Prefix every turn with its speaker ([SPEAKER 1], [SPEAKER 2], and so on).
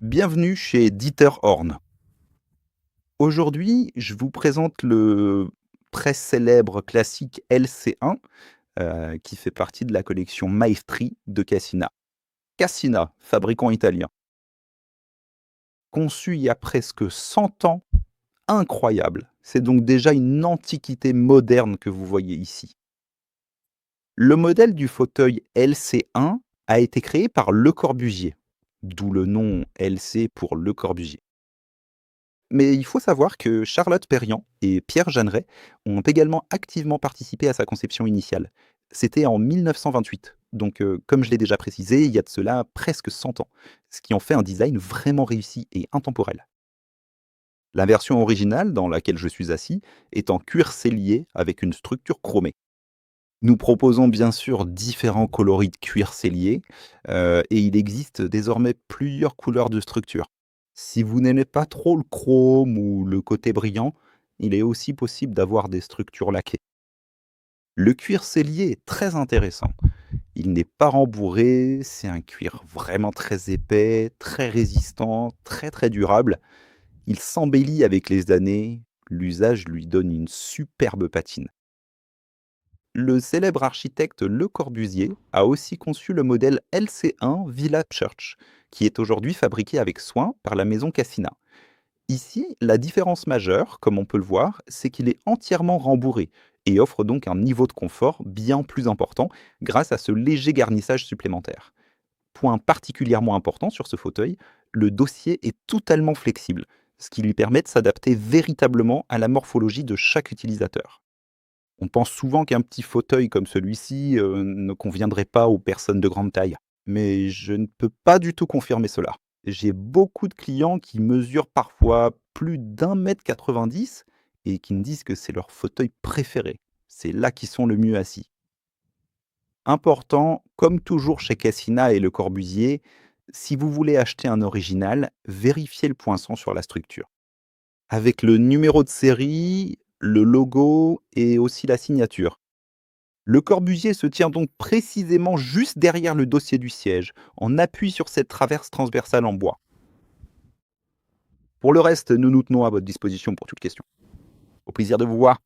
[SPEAKER 1] Bienvenue chez Dieter Horn. Aujourd'hui, je vous présente le très célèbre classique LC1, qui fait partie de la collection Maestri de Cassina. Cassina, fabricant italien. Conçu il y a presque 100 ans, incroyable. C'est donc déjà une antiquité moderne que vous voyez ici. Le modèle du fauteuil LC1 a été créé par Le Corbusier, d'où le nom LC pour Le Corbusier. Mais il faut savoir que Charlotte Perriand et Pierre Jeanneret ont également activement participé à sa conception initiale. C'était en 1928, donc comme je l'ai déjà précisé, il y a de cela presque 100 ans, ce qui en fait un design vraiment réussi et intemporel. La version originale, dans laquelle je suis assis, est en cuir sellier avec une structure chromée. Nous proposons bien sûr différents coloris de cuir sellier, et il existe désormais plusieurs couleurs de structure. Si vous n'aimez pas trop le chrome ou le côté brillant, il est aussi possible d'avoir des structures laquées. Le cuir sellier est très intéressant. Il n'est pas rembourré, c'est un cuir vraiment très épais, très résistant, très très durable. Il s'embellit avec les années, l'usage lui donne une superbe patine. Le célèbre architecte Le Corbusier a aussi conçu le modèle LC1 Villa Church, qui est aujourd'hui fabriqué avec soin par la maison Cassina. Ici, la différence majeure, comme on peut le voir, c'est qu'il est entièrement rembourré et offre donc un niveau de confort bien plus important grâce à ce léger garnissage supplémentaire. Point particulièrement important sur ce fauteuil, le dossier est totalement flexible, ce qui lui permet de s'adapter véritablement à la morphologie de chaque utilisateur. On pense souvent qu'un petit fauteuil comme celui-ci ne conviendrait pas aux personnes de grande taille, mais je ne peux pas du tout confirmer cela. J'ai beaucoup de clients qui mesurent parfois plus d'1,90 m et qui me disent que c'est leur fauteuil préféré. C'est là qu'ils sont le mieux assis. Important, comme toujours chez Cassina et Le Corbusier, si vous voulez acheter un original, vérifiez le poinçon sur la structure. Avec le numéro de série, le logo et aussi la signature. Le Corbusier se tient donc précisément juste derrière le dossier du siège, en appui sur cette traverse transversale en bois. Pour le reste, nous nous tenons à votre disposition pour toute question. Au plaisir de vous voir.